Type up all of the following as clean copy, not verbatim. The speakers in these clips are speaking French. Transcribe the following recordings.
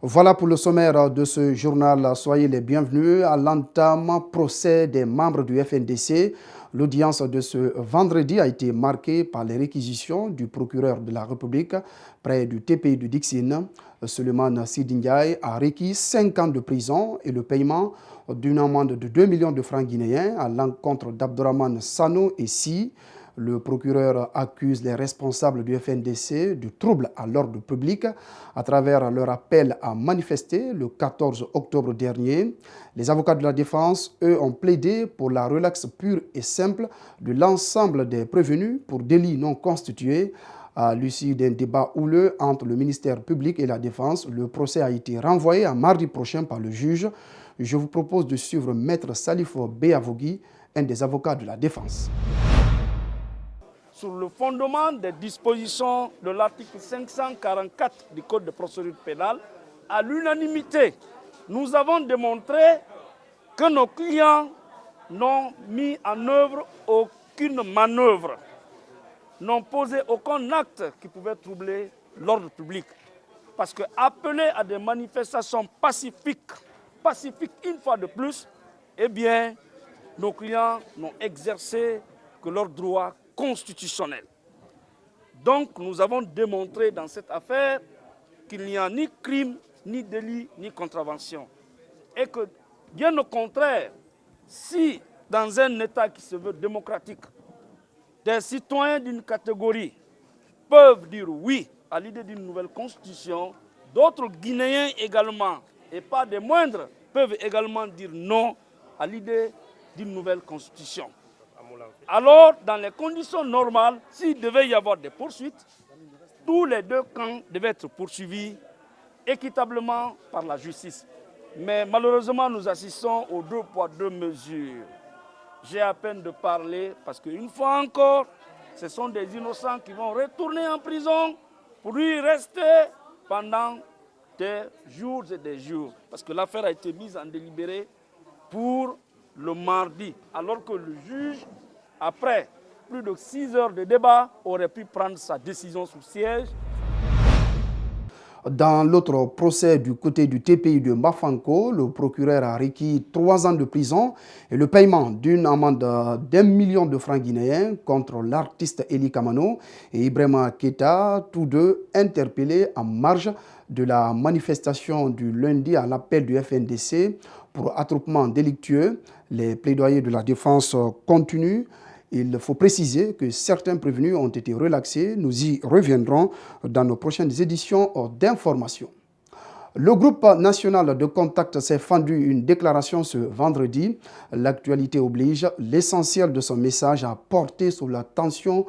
Voilà pour le sommaire de ce journal. Soyez les bienvenus à l'entame procès des membres du FNDC. L'audience de ce vendredi a été marquée par les réquisitions du procureur de la République près du TPI de Dixine. Suleiman Sidi Ndiaye a requis 5 ans de prison et le paiement d'une amende de 2 millions de francs guinéens à l'encontre d'Abdourahmane Sano et Si. Le procureur accuse les responsables du FNDC du trouble à l'ordre public à travers leur appel à manifester le 14 octobre dernier. Les avocats de la défense, eux, ont plaidé pour la relaxe pure et simple de l'ensemble des prévenus pour délits non constitués. À l'issue d'un débat houleux entre le ministère public et la défense, le procès a été renvoyé à mardi prochain par le juge. Je vous propose de suivre Maître Salifo Béavogui, un des avocats de la défense. Sur le fondement des dispositions de l'article 544 du Code de procédure pénale, à l'unanimité, nous avons démontré que nos clients n'ont mis en œuvre aucune manœuvre, n'ont posé aucun acte qui pouvait troubler l'ordre public. Parce que appeler à des manifestations pacifiques une fois de plus, eh bien, nos clients n'ont exercé que leur droit constitutionnel. Donc nous avons démontré dans cette affaire qu'il n'y a ni crime, ni délit, ni contravention. Et que, bien au contraire, si dans un État qui se veut démocratique, des citoyens d'une catégorie peuvent dire oui à l'idée d'une nouvelle constitution, d'autres Guinéens également, et pas des moindres, peuvent également dire non à l'idée d'une nouvelle constitution. Alors, dans les conditions normales, s'il devait y avoir des poursuites, tous les deux camps devaient être poursuivis équitablement par la justice. Mais malheureusement, nous assistons aux 2 poids 2 mesures. J'ai à peine de parler parce qu'une fois encore, ce sont des innocents qui vont retourner en prison pour y rester pendant des jours et des jours. Parce que l'affaire a été mise en délibéré pour le mardi, alors que le juge, après plus de 6 heures de débat, aurait pu prendre sa décision sous siège. Dans l'autre procès du côté du TPI de Mafanko, le procureur a requis 3 ans de prison et le paiement d'une amende d'1 million de francs guinéens contre l'artiste Eli Kamano et Ibrahima Keita, tous deux interpellés en marge de la manifestation du lundi à l'appel du FNDC pour attroupement délictueux. Les plaidoyers de la défense continuent. Il faut préciser que certains prévenus ont été relaxés. Nous y reviendrons dans nos prochaines éditions d'information. Le groupe national de contact s'est fendu une déclaration ce vendredi. L'actualité oblige. L'essentiel de son message a porté sur la tension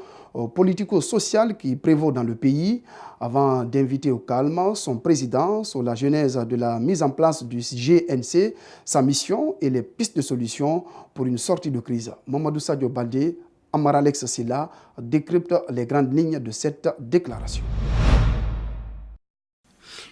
politico-sociale qui prévaut dans le pays, avant d'inviter au calme son président sur la genèse de la mise en place du GNC, sa mission et les pistes de solutions pour une sortie de crise. Mamadou Sadio Baldé, Amara Alex Silla décrypte les grandes lignes de cette déclaration.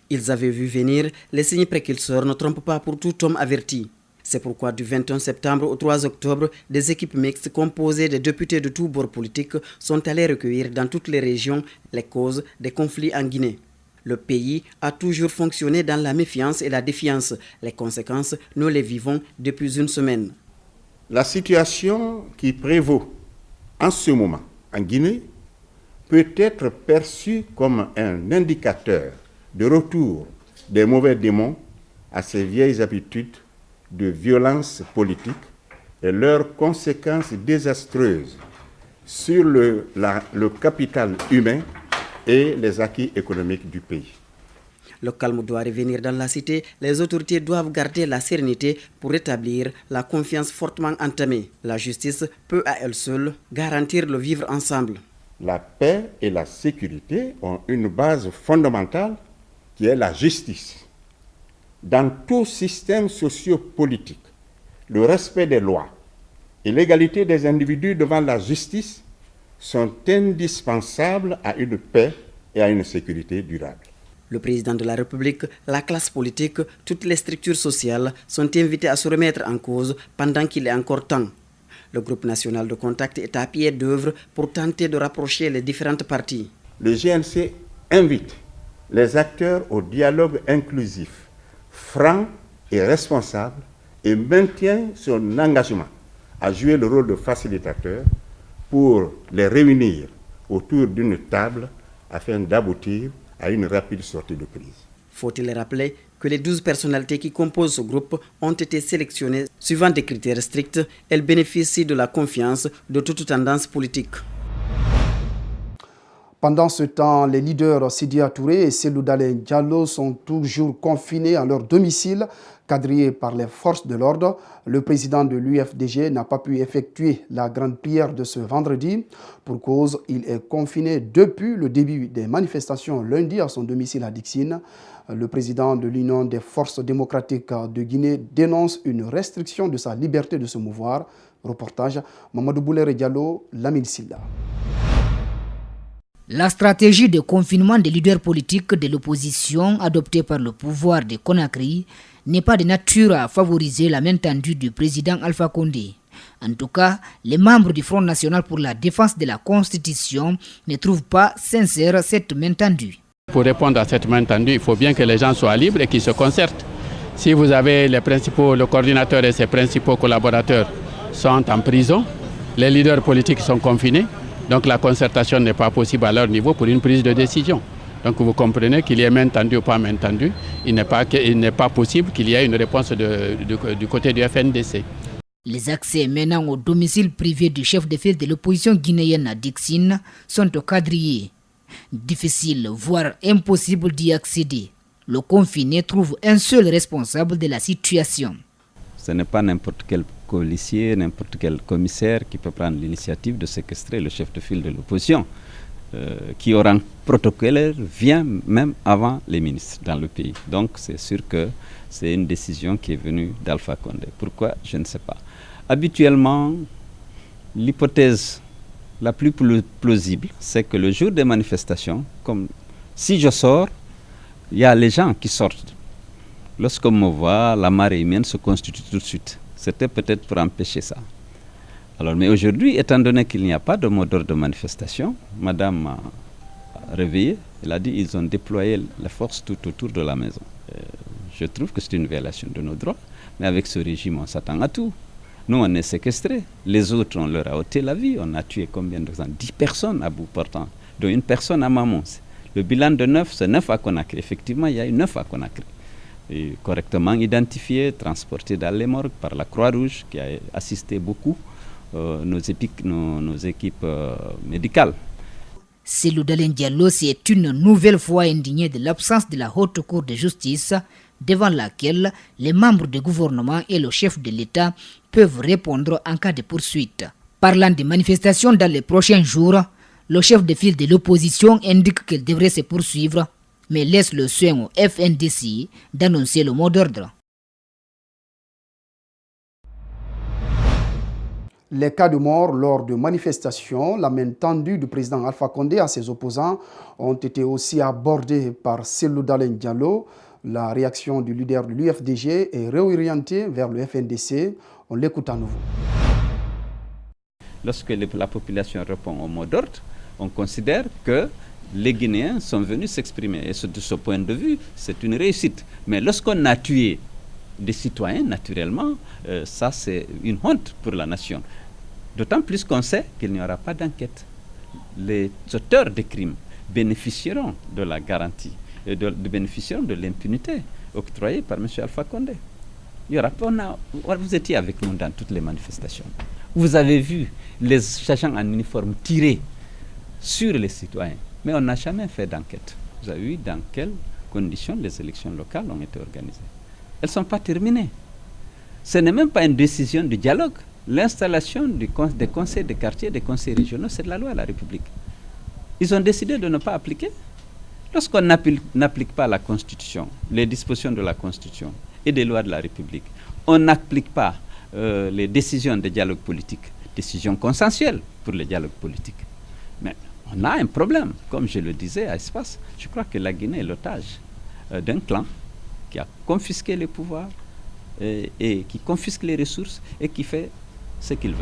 Ils avaient vu venir, les signes précurseurs ne trompent pas pour tout homme averti. C'est pourquoi du 21 septembre au 3 octobre, des équipes mixtes composées de députés de tous bords politiques sont allées recueillir dans toutes les régions les causes des conflits en Guinée. Le pays a toujours fonctionné dans la méfiance et la défiance. Les conséquences, nous les vivons depuis une semaine. La situation qui prévaut en ce moment en Guinée peut être perçue comme un indicateur de retour des mauvais démons à ces vieilles habitudes de violence politique et leurs conséquences désastreuses sur le capital humain et les acquis économiques du pays. Le calme doit revenir dans la cité. Les autorités doivent garder la sérénité pour rétablir la confiance fortement entamée. La justice peut à elle seule garantir le vivre ensemble. La paix et la sécurité ont une base fondamentale qui est la justice. Dans tout système sociopolitique, le respect des lois et l'égalité des individus devant la justice sont indispensables à une paix et à une sécurité durable. Le président de la République, la classe politique, toutes les structures sociales sont invitées à se remettre en cause pendant qu'il est encore temps. Le groupe national de contact est à pied d'œuvre pour tenter de rapprocher les différentes parties. Le GNC invite les acteurs au dialogue inclusif, franc et responsable, et maintient son engagement à jouer le rôle de facilitateur pour les réunir autour d'une table afin d'aboutir à une rapide sortie de crise. Faut-il rappeler que les 12 personnalités qui composent ce groupe ont été sélectionnées suivant des critères stricts. Elles bénéficient de la confiance de toute tendance politique. Pendant ce temps, les leaders Sidya Touré et Cellou Dalein Diallo sont toujours confinés à leur domicile, quadrillés par les forces de l'ordre. Le président de l'UFDG n'a pas pu effectuer la grande prière de ce vendredi. Pour cause, il est confiné depuis le début des manifestations lundi à son domicile à Dixine. Le président de l'Union des forces démocratiques de Guinée dénonce une restriction de sa liberté de se mouvoir. Reportage Mamadou Boulere Diallo, Lamine Silla. La stratégie de confinement des leaders politiques de l'opposition adoptée par le pouvoir de Conakry n'est pas de nature à favoriser la main tendue du président Alpha Condé. En tout cas, les membres du Front National pour la défense de la Constitution ne trouvent pas sincère cette main tendue. Pour répondre à cette main tendue, il faut bien que les gens soient libres et qu'ils se concertent. Si vous avez le coordinateur et ses principaux collaborateurs sont en prison, les leaders politiques sont confinés, donc la concertation n'est pas possible à leur niveau pour une prise de décision. Donc vous comprenez qu'il y ait main tendue ou pas main tendue, il n'est pas possible qu'il y ait une réponse du côté du FNDC. Les accès menant au domicile privé du chef de file de l'opposition guinéenne à Dixine sont au quadrillé. Difficile, voire impossible d'y accéder. Le confiné trouve un seul responsable de la situation. Ce n'est pas n'importe quel policier, n'importe quel commissaire qui peut prendre l'initiative de séquestrer le chef de file de l'opposition, qui au rang protocolaire vient même avant les ministres dans le pays. Donc c'est sûr que c'est une décision qui est venue d'Alpha Condé. Pourquoi? Je ne sais pas. Habituellement, l'hypothèse la plus plausible, c'est que le jour des manifestations, comme si je sors, il y a les gens qui sortent. Lorsqu'on me voit, la marée humaine se constitue tout de suite. C'était peut-être pour empêcher ça. Alors, mais aujourd'hui, étant donné qu'il n'y a pas de mot d'ordre de manifestation, madame m'a réveillé, elle a dit qu'ils ont déployé la force tout autour de la maison. Je trouve que c'est une violation de nos droits, mais avec ce régime, on s'attend à tout. Nous, on est séquestrés. Les autres, on leur a ôté la vie. On a tué combien de gens? 10 personnes à bout portant, dont une personne à Mamon. Le bilan de 9, c'est 9 à Conakry. Effectivement, il y a eu 9 à Conakry. Et correctement identifiés, transportés dans les morgues par la Croix-Rouge, qui a assisté beaucoup nos équipes médicales. Cellou Dalein Diallo s'est une nouvelle fois indigné de l'absence de la Haute Cour de justice, devant laquelle les membres du gouvernement et le chef de l'État peuvent répondre en cas de poursuite. Parlant des manifestations dans les prochains jours, le chef de file de l'opposition indique qu'elle devrait se poursuivre, mais laisse le soin au FNDC d'annoncer le mot d'ordre. Les cas de mort lors de manifestations, la main tendue du président Alpha Condé à ses opposants ont été aussi abordés par Cellou Dalein Diallo. La réaction du leader de l'UFDG est réorientée vers le FNDC. On l'écoute à nouveau. Lorsque la population répond au mot d'ordre, on considère que les Guinéens sont venus s'exprimer. Et de ce point de vue, c'est une réussite. Mais lorsqu'on a tué des citoyens, naturellement, ça c'est une honte pour la nation. D'autant plus qu'on sait qu'il n'y aura pas d'enquête. Les auteurs des crimes bénéficieront de la garantie et bénéficieront de l'impunité octroyée par M. Alpha Condé. Vous étiez avec nous dans toutes les manifestations. Vous avez vu les agents en uniforme tirer sur les citoyens, mais on n'a jamais fait d'enquête. Vous avez vu dans quelles conditions les élections locales ont été organisées. Elles ne sont pas terminées. Ce n'est même pas une décision de dialogue. L'installation des conseils de quartier, des conseils régionaux, c'est de la loi de la République. Ils ont décidé de ne pas appliquer. Lorsqu'on n'applique pas la Constitution, les dispositions de la Constitution et des lois de la République, on n'applique pas les décisions de dialogue politique, décisions consensuelles pour le dialogue politique. Mais on a un problème, comme je le disais à Espace. Je crois que la Guinée est l'otage d'un clan qui a confisqué les pouvoirs et qui confisque les ressources et qui fait ce qu'il veut.